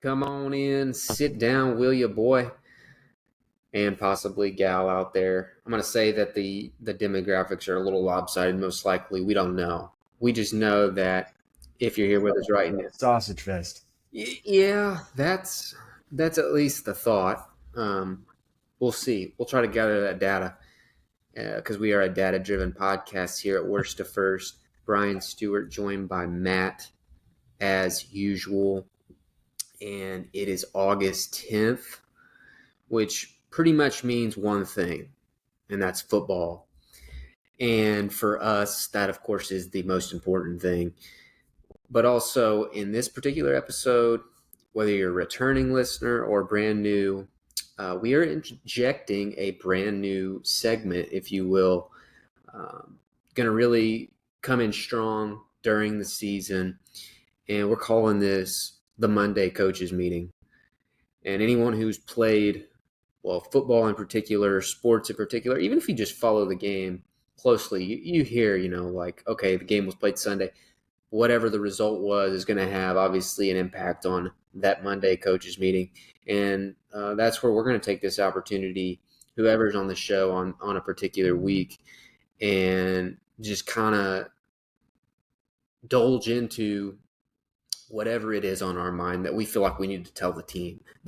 come on in, sit down, will you, boy, and possibly gal out there. I'm going to say that the demographics are a little lopsided, most likely. We don't know. We just know that if you're here with us right now. Sausage fest. Yeah, that's at least the thought. We'll see. We'll try to gather that data because we are a data-driven podcast here at Worst to First. Bryan Stewart joined by Matt as usual. And it is August 10th, which pretty much means one thing, and that's football. And for us, that, of course, is the most important thing. But also, in this particular episode, whether you're a returning listener or brand new, we are injecting a brand new segment, if you will. Going to really come in strong during the season, and we're calling this the Monday coaches meeting. And anyone who's played, well, football in particular, sports in particular, even if you just follow the game closely, you hear, like, okay, the game was played Sunday. Whatever the result was is going to have obviously an impact on that Monday coaches meeting. And that's where we're going to take this opportunity, whoever's on the show on a particular week, and just kind of indulge into whatever it is on our mind that we feel like we need to tell the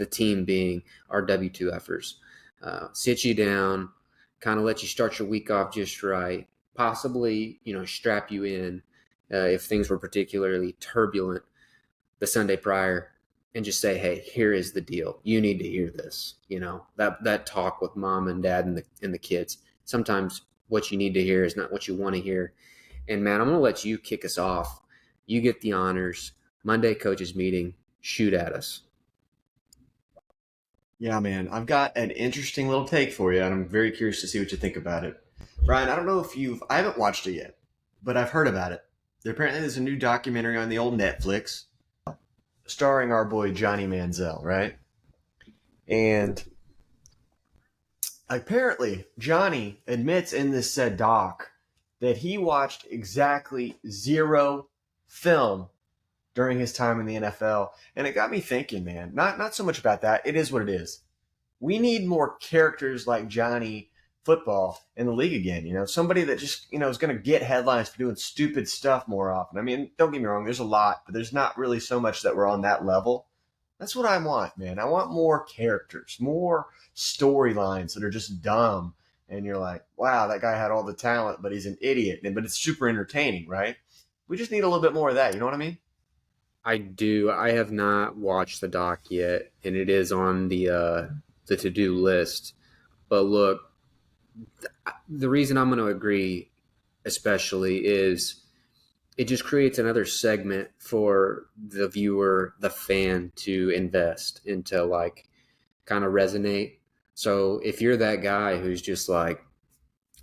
team being our W2Fers. Sit you down, kind of let you start your week off just right, possibly, strap you in if things were particularly turbulent the Sunday prior, and just say, hey, here is the deal. You need to hear this. That talk with mom and dad and the kids. Sometimes what you need to hear is not what you want to hear. And Matt, I'm going to let you kick us off. You get the honors. Monday coaches meeting, shoot at us. Yeah, man. I've got an interesting little take for you, and I'm very curious to see what you think about it. Bryan, I don't know if I haven't watched it yet, but I've heard about it. Apparently there's a new documentary on the old Netflix starring our boy Johnny Manziel, right? And apparently Johnny admits in this said doc that he watched exactly 0 film during his time in the NFL. And it got me thinking, man, not so much about that. It is what it is. We need more characters like Johnny Football in the league again. Somebody that just, is going to get headlines for doing stupid stuff more often. I mean, don't get me wrong, there's a lot, but there's not really so much that we're on that level. That's what I want, man. I want more characters, more storylines that are just dumb. And you're like, wow, that guy had all the talent, but he's an idiot. But it's super entertaining, right? We just need a little bit more of that. You know what I mean? I do. I have not watched the doc yet, and it is on the to-do list. But look, the reason I'm going to agree especially is it just creates another segment for the viewer, the fan, to invest into, like, kind of resonate. So if you're that guy who's just like,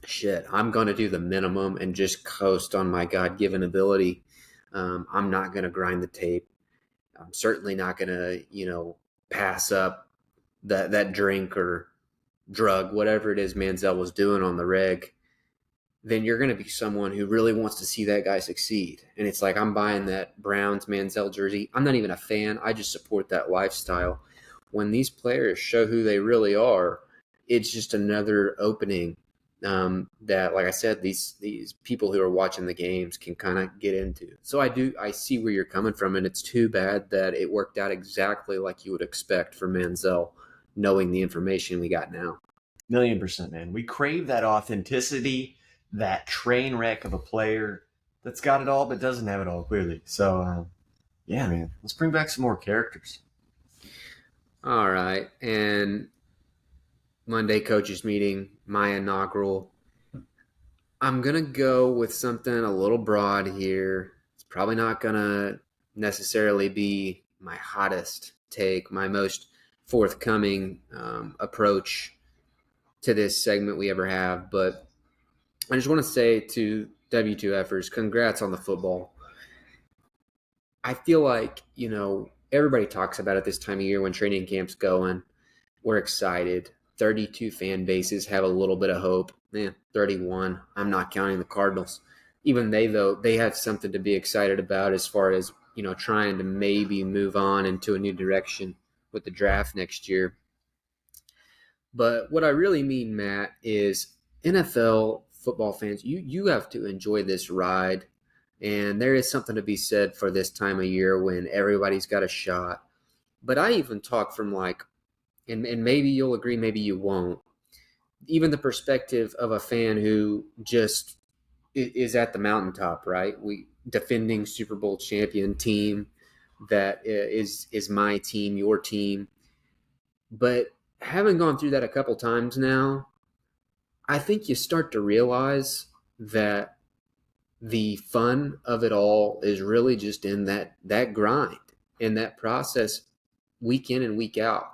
shit, I'm going to do the minimum and just coast on my God-given ability, I'm not going to grind the tape. I'm certainly not going to, pass up that drink or drug, whatever it is Manziel was doing on the reg. Then you're going to be someone who really wants to see that guy succeed. And it's like, I'm buying that Browns Manziel jersey. I'm not even a fan. I just support that lifestyle. When these players show who they really are, it's just another opening that, like I said, these people who are watching the games can kind of get into. So I see where you're coming from, and it's too bad that it worked out exactly like you would expect for Manziel, knowing the information we got now. 1,000,000%, man. We crave that authenticity, that train wreck of a player that's got it all but doesn't have it all, clearly. So, yeah, man, let's bring back some more characters. All right, and Monday coaches meeting, my inaugural. I'm going to go with something a little broad here. It's probably not going to necessarily be my hottest take, my most forthcoming approach to this segment we ever have. But I just want to say to W2Fers, congrats on the football. I feel like, everybody talks about it this time of year when training camp's going. We're excited. 32 fan bases have a little bit of hope. 31. I'm not counting the Cardinals. Even they have something to be excited about as far as trying to maybe move on into a new direction with the draft next year. But what I really mean, Matt, is NFL football fans, you have to enjoy this ride. And there is something to be said for this time of year when everybody's got a shot. But I even talk from like, and maybe you'll agree, maybe you won't, even the perspective of a fan who just is at the mountaintop, right? We defending Super Bowl champion team that is my team, your team. But having gone through that a couple times now, I think you start to realize that the fun of it all is really just in that grind, in that process, week in and week out.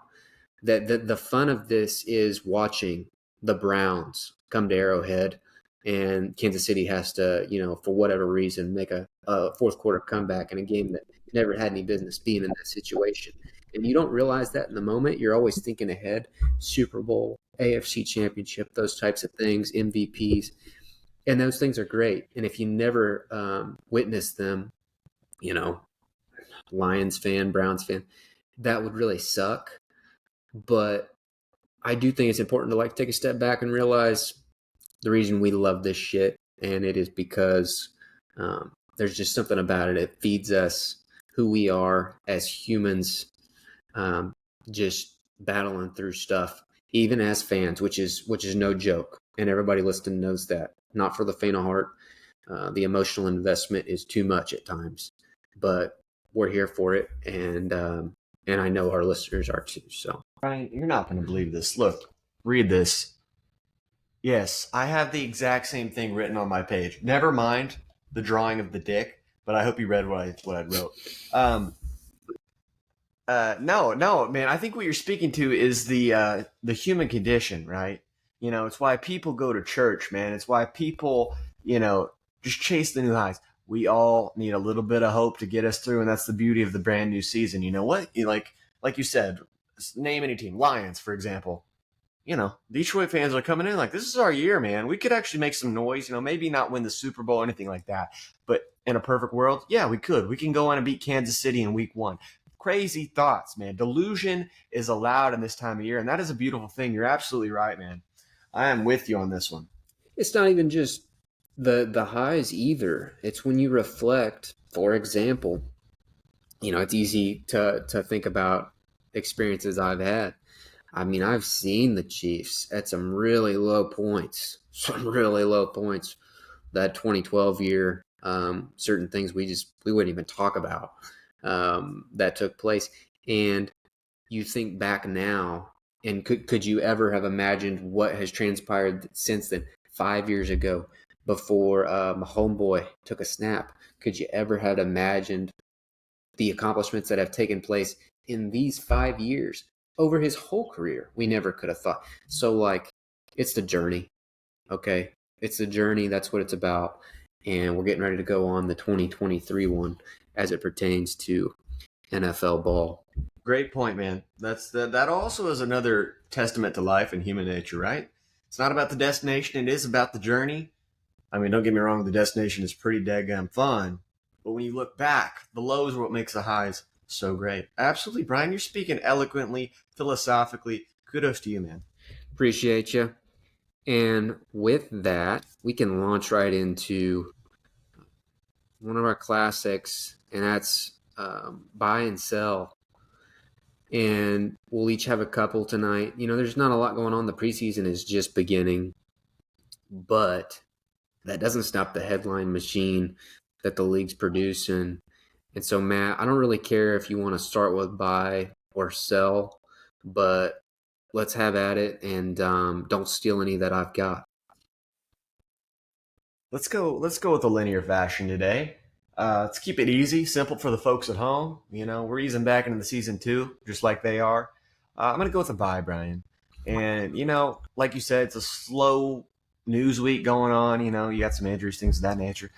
That the fun of this is watching the Browns come to Arrowhead, and Kansas City has to, for whatever reason, make a fourth quarter comeback in a game that never had any business being in that situation. And you don't realize that in the moment. You're always thinking ahead, Super Bowl, AFC Championship, those types of things, MVPs, and those things are great. And if you never witness them, you know, Lions fan, Browns fan, that would really suck. But I do think it's important to like take a step back and realize the reason we love this shit, and it is because there's just something about it. It feeds us who we are as humans, just battling through stuff, even as fans, which is no joke, and everybody listening knows that. Not for the faint of heart. The emotional investment is too much at times, but we're here for it, and I know our listeners are too. So, Bryan, you're not going to believe this. Look, read this. Yes, I have the exact same thing written on my page. Never mind the drawing of the dick, but I hope you read what I wrote. No, man. I think what you're speaking to is the human condition, right? It's why people go to church, man. It's why people, just chase the new highs. We all need a little bit of hope to get us through, and that's the beauty of the brand new season. You know what? Like you said, name any team, Lions, for example. Detroit fans are coming in like, this is our year, man. We could actually make some noise, maybe not win the Super Bowl or anything like that. But in a perfect world, yeah, we could. We can go on and beat Kansas City in week 1. Crazy thoughts, man. Delusion is allowed in this time of year, and that is a beautiful thing. You're absolutely right, man. I am with you on this one. it's not even just the highs either. It's when you reflect, for example, it's easy to think about experiences I've had. I mean, I've seen the Chiefs at some really low points, some really low points. That 2012 year, certain things we wouldn't even talk about that took place. And you think back now, and could you ever have imagined what has transpired since then? 5 years ago, before my homeboy took a snap, could you ever have imagined the accomplishments that have taken place in these 5 years over his whole career? We never could have thought. So, like, it's the journey, okay? It's the journey. That's what it's about. And we're getting ready to go on the 2023 one as it pertains to NFL ball. Great point, man. That also is another testament to life and human nature, right? It's not about the destination, it is about the journey. I mean, don't get me wrong, the destination is pretty daggum fun. But when you look back, the lows are what makes the highs so great. Absolutely, Bryan, you're speaking eloquently, philosophically. Kudos to you, man. Appreciate you. And with that, we can launch right into one of our classics, and that's buy and sell. And we'll each have a couple tonight. There's not a lot going on. The preseason is just beginning, but that doesn't stop the headline machine that the league's producing. And so, Matt, I don't really care if you want to start with buy or sell, but let's have at it, and don't steal any that I've got. Let's go with a linear fashion today. Let's keep it easy, simple for the folks at home. We're easing back into the season too, just like they are. I'm gonna go with a buy, Bryan. And like you said, it's a slow news week going on. You got some injuries, things of that nature.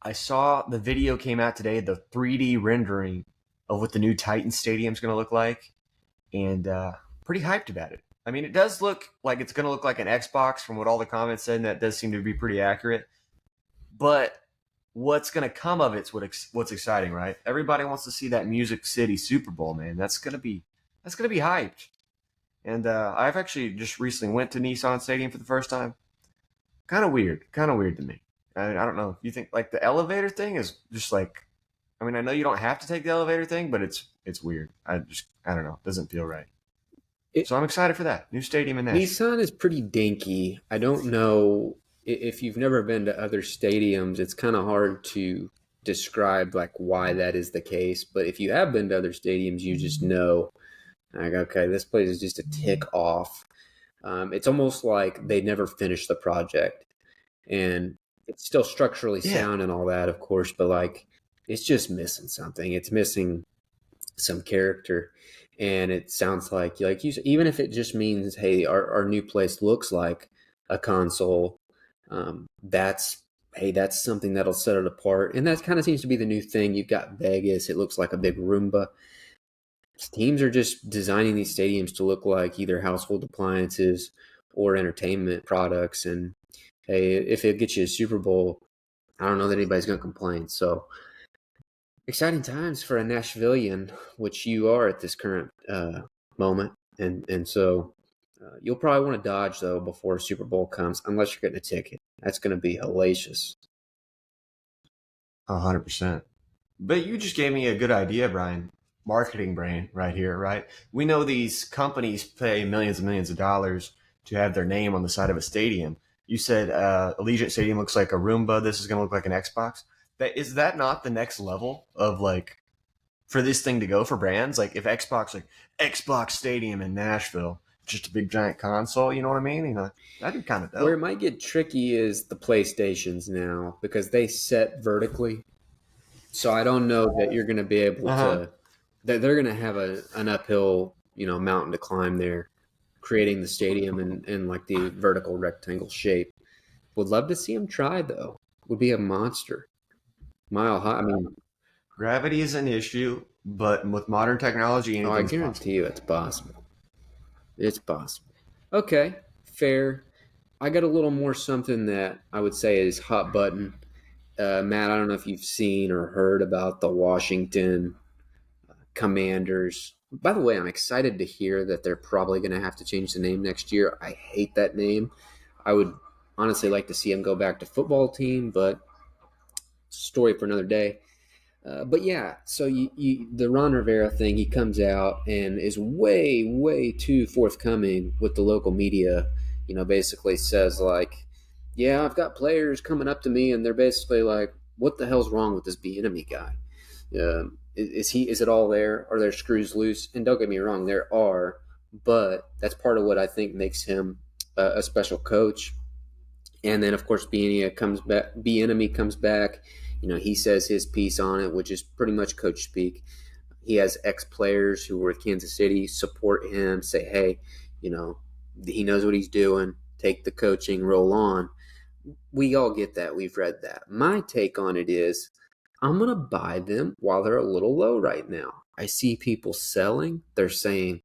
I saw the video came out today, the 3D rendering of what the new Titan Stadium is going to look like, and pretty hyped about it. I mean, it does look like it's going to look like an Xbox from what all the comments said, and that does seem to be pretty accurate. But what's going to come of it's what's exciting, right? Everybody wants to see that Music City Super Bowl, man. That's gonna be hyped. And I've actually just recently went to Nissan Stadium for the first time. Kind of weird to me. I don't know. You think like the elevator thing is just like, I mean, I know you don't have to take the elevator thing, but it's weird. I don't know. It doesn't feel right. It, So I'm excited for that new stadium in Nashville. Nissan is pretty dinky. I don't know if you've never been to other stadiums, it's kind of hard to describe like why that is the case. But if you have been to other stadiums, you just know like, okay, this place is just a tick off. It's almost like they never finished the project, and it's still structurally Yeah. sound and all that, of course, but like it's just missing something. It's missing some character, and it sounds like you, even if it just means, hey, our new place looks like a console. That's hey, that's something that'll set it apart, and that kind of seems to be the new thing. You've got Vegas; it looks like a big Roomba. Teams are just designing these stadiums to look like either household appliances or entertainment products. And hey, if it gets you a Super Bowl, I don't know that anybody's going to complain. So exciting times for a Nashvilleian, which you are at this current moment. And so you'll probably want to dodge though before Super Bowl comes, unless you're getting a ticket. That's going to be hellacious. 100%. But you just gave me a good idea, Brian. Marketing brain right here, right? We know these companies pay millions and millions of dollars to have their name on the side of a stadium. You said Allegiant Stadium looks like a Roomba. This is going to look like an Xbox. That not the next level of like for this thing to go for brands? Like if Xbox, like Xbox Stadium in Nashville, just a big giant console. You know what I mean? That'd be kind of Where it dope. might get tricky is the PlayStations now because they set vertically. So I don't know that you're going to be able Uh huh. to, that they're going to have an uphill, mountain to climb there, creating the stadium in like the vertical rectangle shape. Would love to see them try though. Would be a monster. Mile high. I mean, Gravity is an issue, but with modern technology, oh, I anything's guarantee possible. you it's possible. It's possible. Okay, fair. I got a little more something that I would say is hot button. Matt, I don't know if you've seen or heard about the Washington Commanders. By the way, I'm excited to hear that they're probably going to have to change the name next year. I hate that name. I would honestly like to see them go back to football team, but story for another day. But yeah, so the Ron Rivera thing, he comes out and is way, way too forthcoming with the local media. Basically says like, yeah, I've got players coming up to me, and they're basically like, what the hell's wrong with this enemy guy? Is he? Is it all there? Are there screws loose? And don't get me wrong, there are, but that's part of what I think makes him a special coach. And then of course Bienia comes back. Bieniemy comes back. He says his piece on it, which is pretty much coach speak. He has ex players who were at Kansas City support him, say, hey, you know, he knows what he's doing. Take the coaching, roll on. We all get that. We've read that. My take on it is I'm going to buy them while they're a little low right now. I see people selling. They're saying,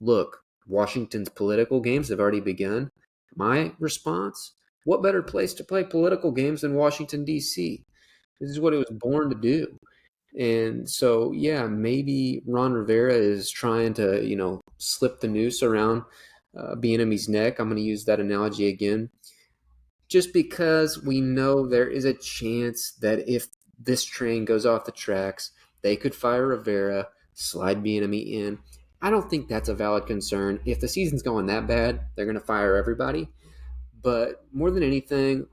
look, Washington's political games have already begun. My response, what better place to play political games than Washington, D.C.? This is what it was born to do. And so, yeah, maybe Ron Rivera is trying to, slip the noose around Bieniemy's neck. I'm going to use that analogy again just because we know there is a chance that if this train goes off the tracks, they could fire Rivera, slide Bieniemy in. I don't think that's a valid concern. If the season's going that bad, they're going to fire everybody. But more than anything,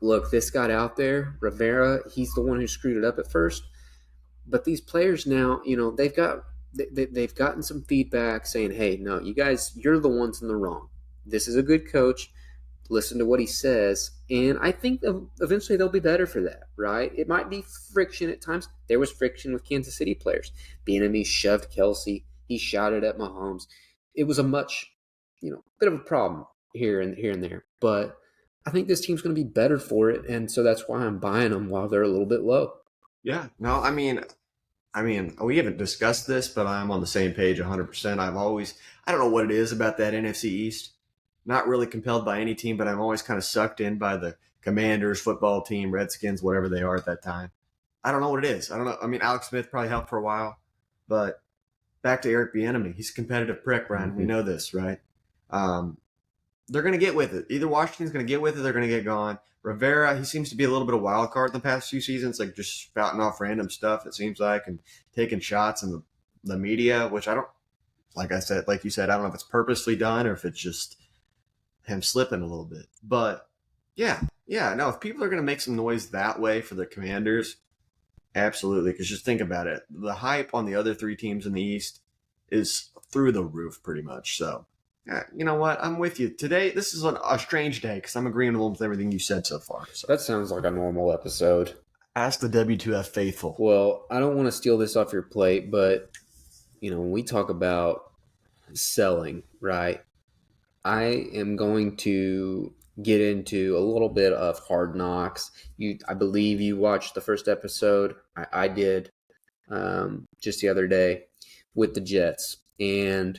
look, this got out there. Rivera, he's the one who screwed it up at first. But these players now, they've gotten some feedback saying, "Hey, no, you guys, you're the ones in the wrong. This is a good coach. Listen to what he says." And I think eventually they'll be better for that, right? It might be friction at times. There was friction with Kansas City players. Bieniemy shoved Kelsey. He shouted at Mahomes. It was a much, bit of a problem here and there. But I think this team's going to be better for it, and so that's why I'm buying them while they're a little bit low. Yeah. No, I mean, we haven't discussed this, but I'm on the same page 100%. I don't know what it is about that NFC East. not really compelled by any team, but I'm always kind of sucked in by the Commanders, football team, Redskins, whatever they are at that time. I don't know what it is. I don't know. I mean, Alex Smith probably helped for a while, but back to Eric Bieniemy. He's a competitive prick, Brian. We Mm-hmm. know this, right? Um, they're going to get with it. Either Washington's going to get with it, they're going to get gone. Rivera, he seems to be a little bit of a wild card in the past few seasons, like just spouting off random stuff, it seems like, and taking shots in the media, which I don't, like I said, like you said, I don't know if it's purposely done or if it's just him slipping a little bit. But yeah, no, if people are going to make some noise that way for the Commanders, absolutely. Because just think about it. The hype on the other three teams in the East is through the roof pretty much. So, yeah, you know what? I'm with you. Today, this is a strange day because I'm agreeing with everything you said so far. So, That sounds like a normal episode. ask the W2F faithful. Well, I don't want to steal this off your plate, but when we talk about selling, right? I am going to get into a little bit of Hard Knocks. I believe you watched the first episode. I did just the other day with the Jets, and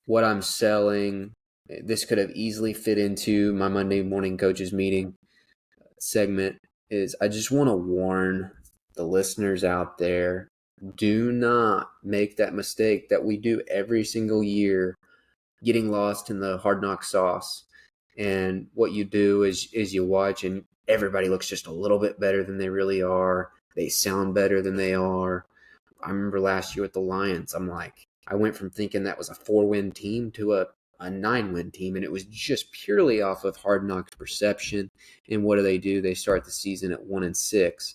what I'm selling. This could have easily fit into my Monday morning coaches meeting segment. Is I just want to warn the listeners out there: do not make that mistake that we do every single year, getting lost in the Hard Knock sauce. And what you do is you watch and everybody looks just a little bit better than they really are. They sound better than they are. I remember last year with the Lions, I went from thinking that was a 4-win team to a 9-win team, and it was just purely off of Hard Knocks perception. And what do? They start the season at 1-6.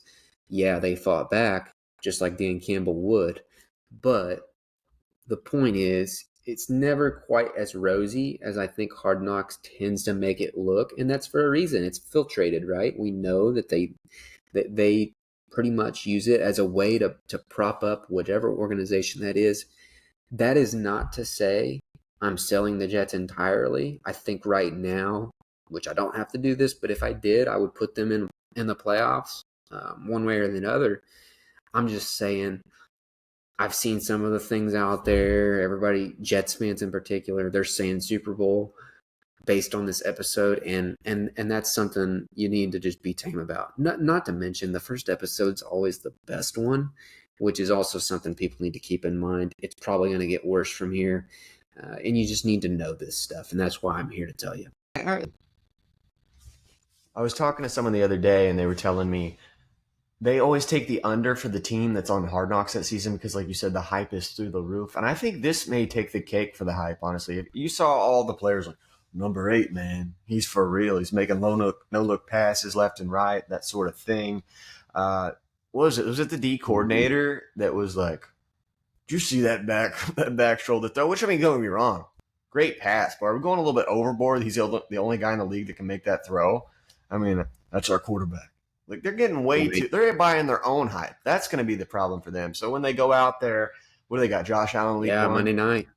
Yeah, they fought back just like Dan Campbell would, but the point is, it's never quite as rosy as I think Hard Knocks tends to make it look, and that's for a reason. It's filtrated, right? We know that they pretty much use it as a way to prop up whatever organization that is. That is not to say I'm selling the Jets entirely. I think right now, which I don't have to do this, but if I did, I would put them in the playoffs, one way or the other. I'm just saying I've seen some of the things out there. Everybody, Jets fans in particular, they're saying Super Bowl based on this episode, and that's something you need to just be tame about. Not to mention the first episode's always the best one, which is also something people need to keep in mind. It's probably going to get worse from here, and you just need to know this stuff, and that's why I'm here to tell you. I was talking to someone the other day, and they were telling me they always take the under for the team that's on Hard Knocks that season because, like you said, the hype is through the roof. And I think this may take the cake for the hype, honestly. If you saw all the players like, number 8, man, he's for real. He's making no look passes left and right, that sort of thing. What was it? Was it the D coordinator that was like, did you see that back shoulder throw? Which, I mean, don't get me wrong. Great pass, but are we going a little bit overboard? He's the only guy in the league that can make that throw. I mean, that's our quarterback. Like they're getting way too. They're buying their own hype. That's going to be the problem for them. So when they go out there, what do they got? Josh Allen week 1. Monday night.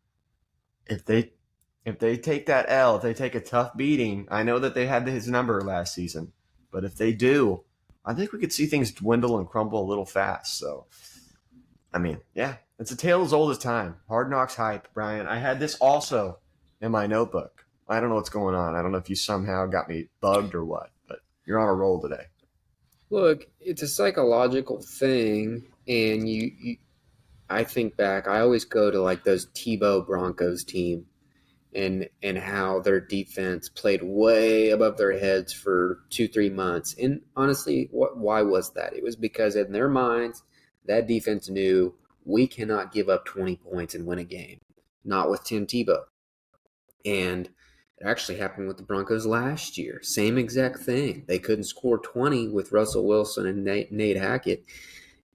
If they take that L, if they take a tough beating, I know that they had his number last season, but if they do, I think we could see things dwindle and crumble a little fast. So, I mean, yeah, it's a tale as old as time. Hard Knocks hype, Brian. I had this also in my notebook. I don't know what's going on. I don't know if you somehow got me bugged or what, but you're on a roll today. Look, it's a psychological thing, and I think back. I always go to like those Tebow Broncos team, and how their defense played way above their heads for 2-3 months. And honestly, why was that? It was because in their minds, that defense knew we cannot give up 20 points and win a game, not with Tim Tebow. And it actually happened with the Broncos last year. Same exact thing. They couldn't score 20 with Russell Wilson and Nate Hackett,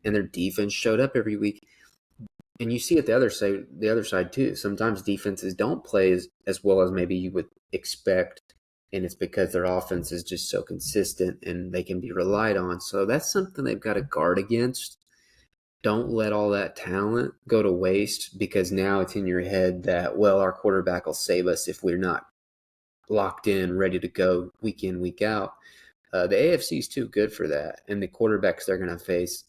and their defense showed up every week. And you see it the other side too. Sometimes defenses don't play as well as maybe you would expect, and it's because their offense is just so consistent and they can be relied on. So that's something they've got to guard against. Don't let all that talent go to waste because now it's in your head that, well, our quarterback will save us if we're not locked in, ready to go week in, week out. The AFC is too good for that, and the quarterbacks they're going to face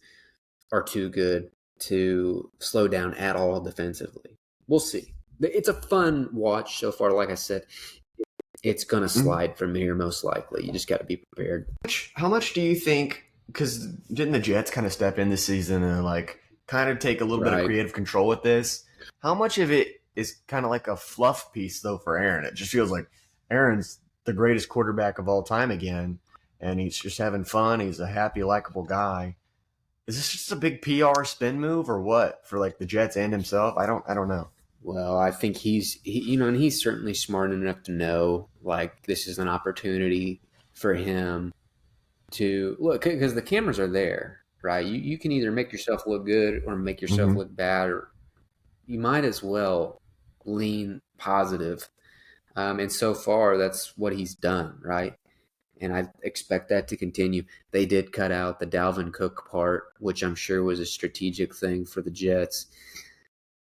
are too good to slow down at all defensively. We'll see. It's a fun watch so far. Like I said, it's going to Mhm. slide from here most likely. You just got to be prepared. How much do you think? Because didn't the Jets kind of step in this season and like kind of take a little bit of Right. creative control with this? How much of it is kind of like a fluff piece though for Aaron? It just feels like Aaron's the greatest quarterback of all time again, and he's just having fun. He's a happy, likable guy. Is this just a big PR spin move or what for like the Jets and himself? I don't know. Well, I think and he's certainly smart enough to know like this is an opportunity for him to look because the cameras are there, right? You can either make yourself look good or make yourself Mm-hmm. look bad, or you might as well lean positive. And so far, that's what he's done, right? And I expect that to continue. They did cut out the Dalvin Cook part, which I'm sure was a strategic thing for the Jets.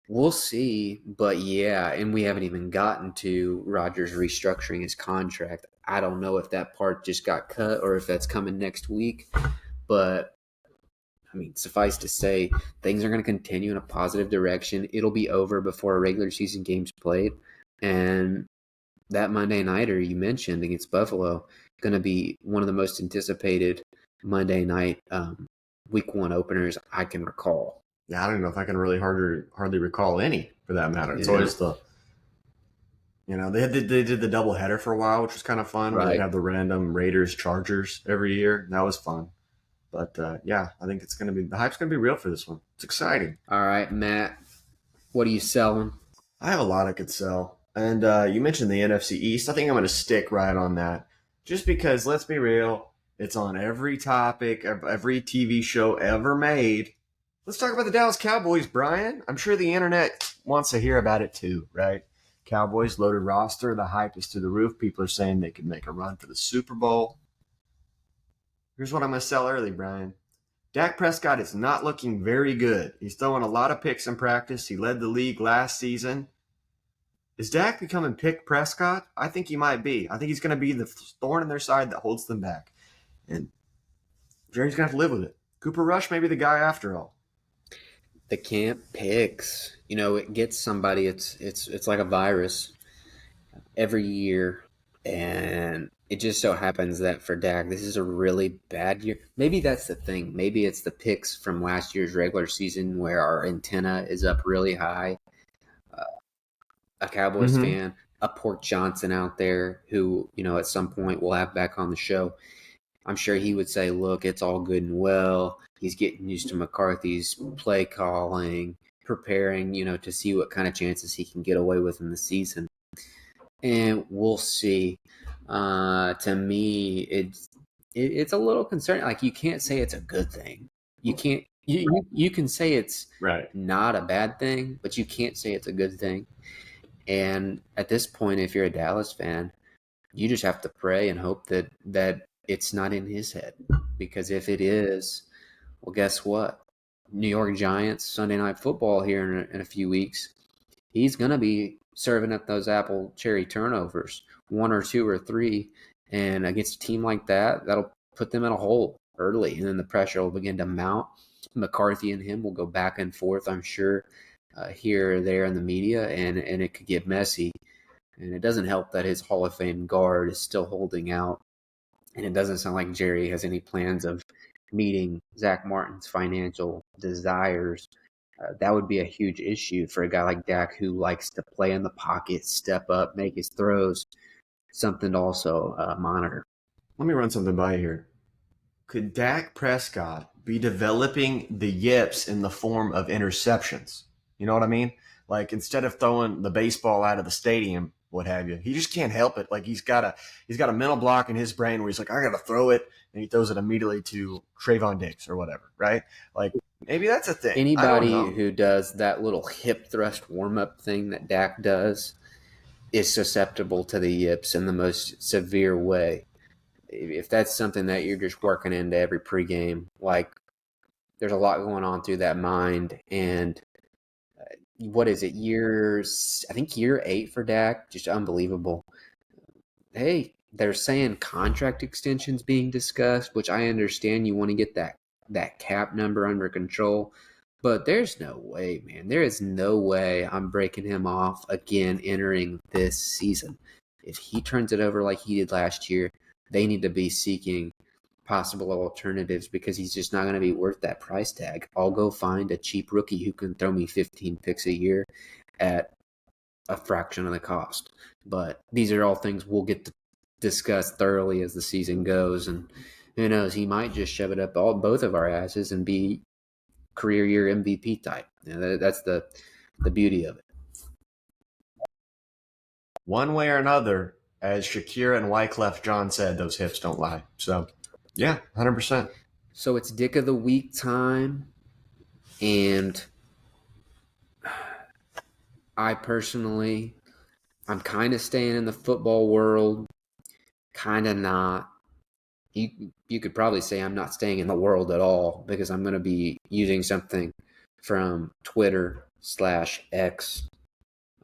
We'll see, but yeah, and we haven't even gotten to Rodgers restructuring his contract. I don't know if that part just got cut or if that's coming next week, but I mean, suffice to say, things are going to continue in a positive direction. It'll be over before a regular season game's played, and that Monday nighter you mentioned against Buffalo going to be one of the most anticipated Monday night week one openers I can recall. Yeah, I don't know if I can really hardly recall any for that matter. It's Yeah, always the they did the double header for a while, which was kind of fun, where they'd right. have the random Raiders Chargers every year. That was fun. But yeah, I think it's gonna be the hype's gonna be real for this one. It's exciting. All right, Matt, what are you selling? I have a lot I could sell, and you mentioned the NFC East. I think I'm gonna stick right on that, just because let's be real, it's on every topic, every TV show ever made. Let's talk about the Dallas Cowboys, Brian. I'm sure the internet wants to hear about it too, right? Cowboys loaded roster. The hype is through the roof. People are saying they could make a run for the Super Bowl. Here's what I'm going to sell early, Brian. Dak Prescott is not looking very good. He's throwing a lot of picks in practice. He led the league last season. Is Dak becoming pick Prescott? I think he might be. I think he's going to be the thorn in their side that holds them back. And Jerry's going to have to live with it. Cooper Rush may be the guy after all. The camp picks. It gets somebody. It's like a virus every year, and it just so happens that for Dak, this is a really bad year. Maybe that's the thing. Maybe it's the picks from last year's regular season where our antenna is up really high. A Cowboys Mm-hmm. fan, a Pork Johnson out there who at some point we'll have back on the show. I'm sure he would say, look, it's all good and well. He's getting used to McCarthy's play calling, preparing, to see what kind of chances he can get away with in the season. And we'll see. To me, it's a little concerning. Like, you can't say it's a good thing. You can't. You can say it's Right. not a bad thing, but you can't say it's a good thing. And at this point, if you're a Dallas fan, you just have to pray and hope that it's not in his head. Because if it is, well, guess what? New York Giants Sunday Night Football here in a few weeks. He's gonna be serving up those apple cherry turnovers, one or two or three, and against a team like that, that'll put them in a hole early, and then the pressure will begin to mount. McCarthy and him will go back and forth, I'm sure, here or there in the media, and it could get messy. And it doesn't help that his Hall of Fame guard is still holding out. And it doesn't sound like Jerry has any plans of meeting Zach Martin's financial desires. That would be a huge issue for a guy like Dak who likes to play in the pocket, step up, make his throws. Something to also monitor. Let me run something by here. Could Dak Prescott be developing the yips in the form of interceptions? You know what I mean? Like instead of throwing the baseball out of the stadium, what have you, he just can't help it. Like he's got a mental block in his brain where he's like, I gotta throw it, and he throws it immediately to Trayvon Diggs or whatever, right? Like maybe that's a thing. I don't Anybody know. who does that little hip thrust warm up thing that Dak does is susceptible to the yips in the most severe way. If that's something that you're just working into every pregame, like there's a lot going on through that mind. And what is it? I think year 8 for Dak, just unbelievable. Hey, they're saying contract extensions being discussed, which I understand you want to get that cap number under control. But there's no way, man. There is no way I'm breaking him off again entering this season. If he turns it over like he did last year, they need to be seeking possible alternatives because he's just not going to be worth that price tag. I'll go find a cheap rookie who can throw me 15 picks a year at a fraction of the cost. But these are all things we'll get to discuss thoroughly as the season goes. And who knows, he might just shove it up both of our asses and be career year MVP type. That's the beauty of it. One way or another, as Shakira and Wyclef John said, those hips don't lie. So, yeah, 100%. So it's Dick of the Week time. And I personally, I'm kind of staying in the football world, kind of not. You could probably say I'm not staying in the world at all because I'm going to be using something from Twitter/X,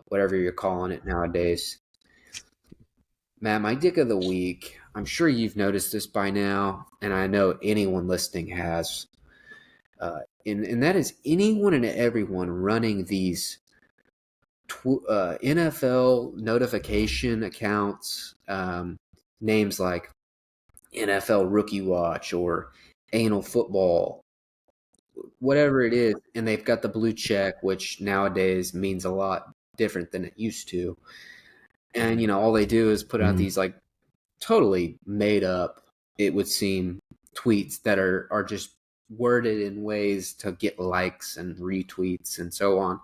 whatever you're calling it nowadays. Matt, my dick of the week, I'm sure you've noticed this by now, and I know anyone listening has. And that is anyone and everyone running these NFL notification accounts, names like NFL Rookie Watch or Anal Football, whatever it is, and they've got the blue check, which nowadays means a lot different than it used to. And all they do is put out these like totally made up, it would seem, tweets that are just worded in ways to get likes and retweets and so on,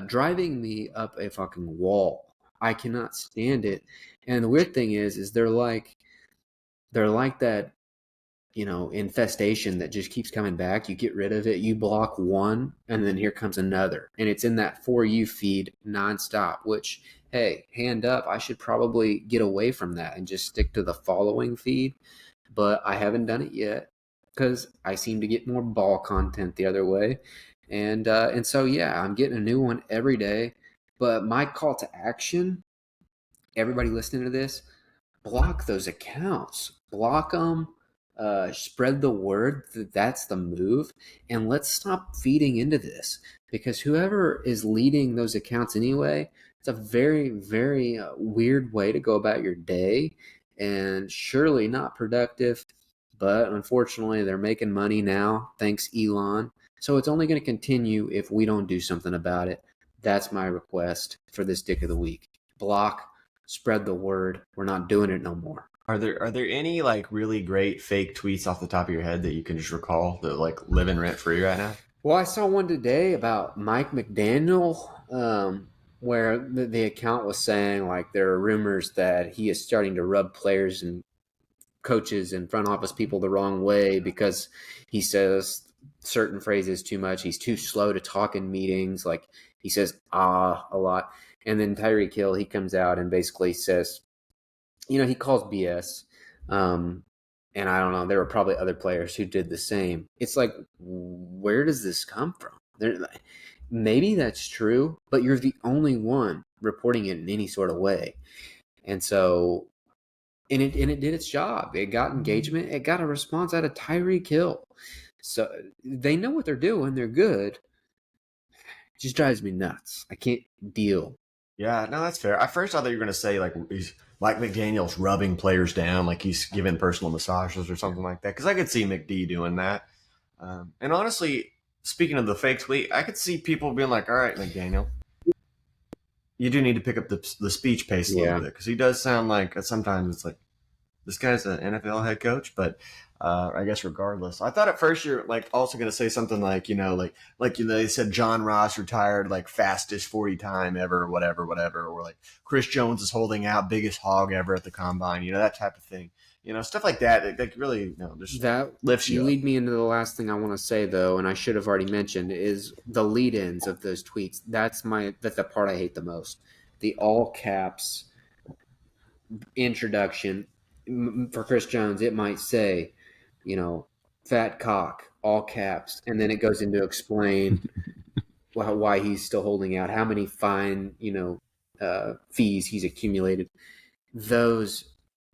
driving me up a fucking wall. I cannot stand it. And the weird thing is they're like that, infestation that just keeps coming back. You get rid of it, you block one, and then here comes another. And it's in that For You feed nonstop, which, hey, hand up, I should probably get away from that and just stick to the following feed. But I haven't done it yet because I seem to get more ball content the other way. And so, yeah, I'm getting a new one every day. But my call to action, everybody listening to this, block those accounts, block them, spread the word that that's the move, and let's stop feeding into this because whoever is leading those accounts anyway, it's a very, very weird way to go about your day and surely not productive. But unfortunately, they're making money now, thanks Elon. So it's only going to continue if we don't do something about it. That's my request for this dick of the week. Block, spread the word. We're not doing it no more. Are there any like really great fake tweets off the top of your head that you can just recall that like living rent free right now? Well, I saw one today about Mike McDaniel, where the account was saying like there are rumors that he is starting to rub players and coaches and front office people the wrong way because he says certain phrases too much. He's too slow to talk in meetings. Like he says a lot. And then Tyreek Hill, he comes out and basically says, he calls BS. And I don't know, there were probably other players who did the same. It's like, where does this come from? Maybe that's true, but you're the only one reporting it in any sort of way. And so, and it did its job. It got engagement. It got a response out of Tyreek Hill. So they know what they're doing. They're good. It just drives me nuts. I can't deal. Yeah, no, that's fair. I first thought that you were going to say like he's Mike McDaniel's rubbing players down, like he's giving personal massages or something like that. Because I could see McD doing that. And honestly, speaking of the fake tweet, I could see people being like, "All right, McDaniel, you do need to pick up the speech pace a little bit because he does sound like sometimes it's like this guy's an NFL head coach, but I guess regardless, I thought at first you're like also going to say something like they said John Ross retired like fastest 40 time ever, whatever, or like Chris Jones is holding out biggest hog ever at the combine, that type of thing, stuff like that. That really just that lifts you. Lead me into the last thing I want to say though, and I should have already mentioned is the lead-ins of those tweets. That's the part I hate the most. The all caps introduction for Chris Jones, it might say, fat cock, all caps, and then it goes into explain why he's still holding out, how many fine, fees he's accumulated. Those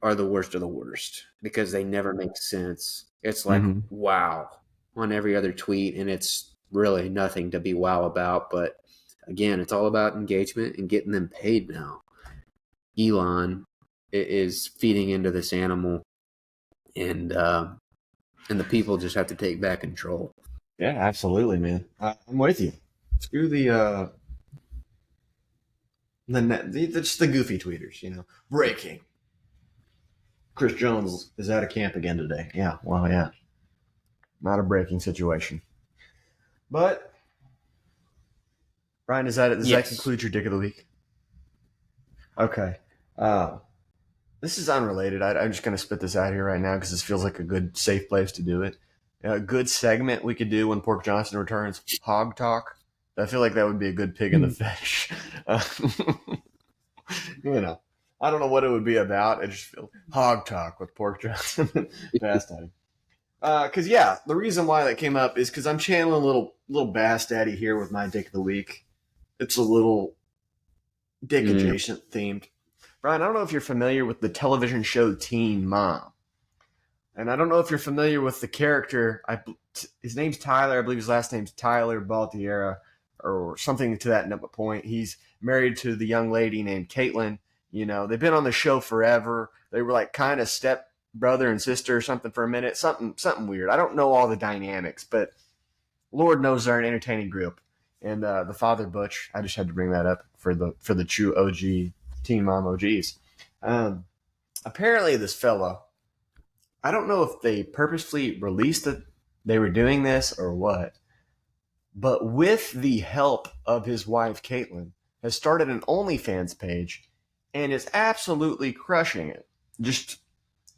are the worst of the worst because they never make sense. It's like, wow, on every other tweet, and it's really nothing to be wow about. But again, it's all about engagement and getting them paid now. Elon is feeding into this animal, and the people just have to take back control. Yeah, absolutely, man. I'm with you. Screw just the goofy tweeters, Breaking. Chris Jones is out of camp again today. Yeah, well, yeah. Not a breaking situation. But, Brian, does that Yes. conclude your dick of the week? Okay. Uh, this is unrelated. I'm just going to spit this out here right now because this feels like a good, safe place to do it. A good segment we could do when Pork Johnson returns, Hog Talk. I feel like that would be a good pig in the fish. Uh, I don't know what it would be about. I just feel Hog Talk with Pork Johnson. Fast time. Because the reason why that came up is because I'm channeling little Bass Daddy here with my dick of the week. It's a little dick adjacent themed. Brian, I don't know if you're familiar with the television show Teen Mom, and I don't know if you're familiar with the character. His name's Tyler. I believe his last name's Tyler Baltiera, or something to that point. He's married to the young lady named Caitlin. They've been on the show forever. They were like kind of step brother and sister or something for a minute. Something weird. I don't know all the dynamics, but Lord knows they're an entertaining group. And the father Butch, I just had to bring that up for the true OG Teen Mom OGs. Apparently, this fellow, I don't know if they purposefully released that they were doing this or what, but with the help of his wife Caitlin, has started an OnlyFans page and is absolutely crushing it. Just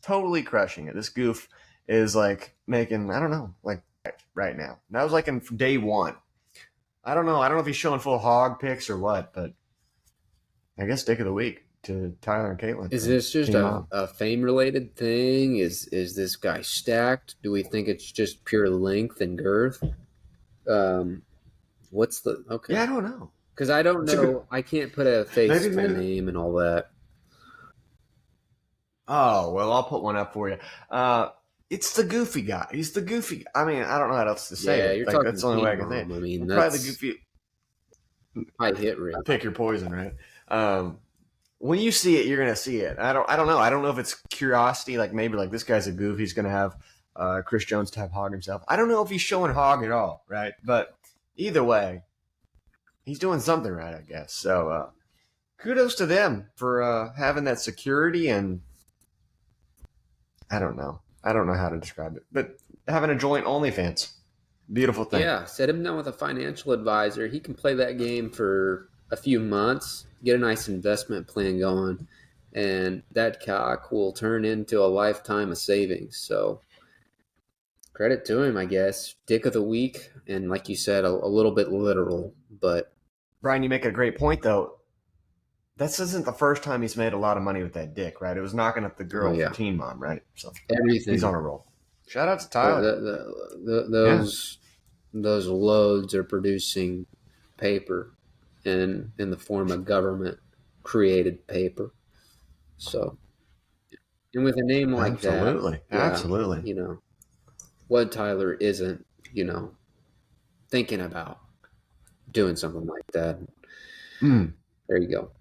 totally crushing it. This goof is like making, I don't know, like right now. And that was like in day one. I don't know. I don't know if he's showing full hog pics or what, but I guess dick of the week to Tyler and Caitlin. Is this just a fame related thing? Is this guy stacked? Do we think it's just pure length and girth? What's the okay? Yeah, I don't know. Because I don't know. I can't put a face to the name and all that. Oh, well, I'll put one up for you. It's the goofy guy. He's the goofy. I mean, I don't know how else to say it. You're talking that's the only way I can Mom. think. I mean, Probably that's the goofy. high hit rate. Pick your poison, right? When you see it, you're gonna see it. I don't know. I don't know if it's curiosity, like maybe like this guy's a goof. He's gonna have Chris Jones type hog himself. I don't know if he's showing hog at all, right? But either way, he's doing something right, I guess. So kudos to them for having that security and I don't know how to describe it, but having a joint OnlyFans, beautiful thing. Yeah, set him down with a financial advisor. He can play that game for a few months, get a nice investment plan going, and that cock will turn into a lifetime of savings. So credit to him, I guess. Dick of the week, and like you said, a little bit literal, but Brian, you make a great point though. This isn't the first time he's made a lot of money with that dick, right? It was knocking up the girl for Teen Mom, right? So everything. He's on a roll. Shout out to Tyler. Those loads are producing paper in the form of government created paper. So, and with a name like absolutely, what Tyler isn't, thinking about doing something like that. There you go.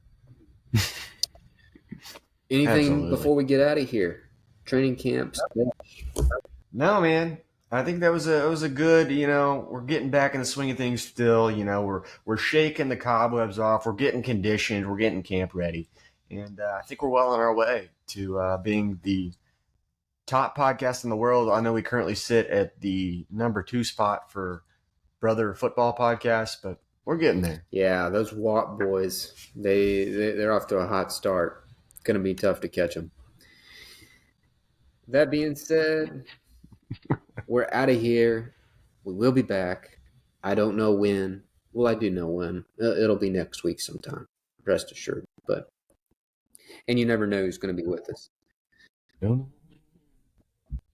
Anything before we get out of here? Training camps? No, man. I think that was a good. We're getting back in the swing of things. Still, we're shaking the cobwebs off. We're getting conditioned. We're getting camp ready, and I think we're well on our way to being the top podcast in the world. I know we currently sit at the number 2 spot for Brother Football Podcast, but we're getting there. Yeah, those WAP boys, they're off to a hot start. It's going to be tough to catch them. That being said, we're out of here. We will be back. I don't know when. Well, I do know when. It'll be next week sometime. Rest assured. And you never know who's going to be with us.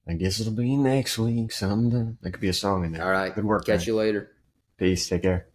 I guess it'll be next week sometime. That could be a song in there. All right. Good work. Catch you later. Peace. Take care.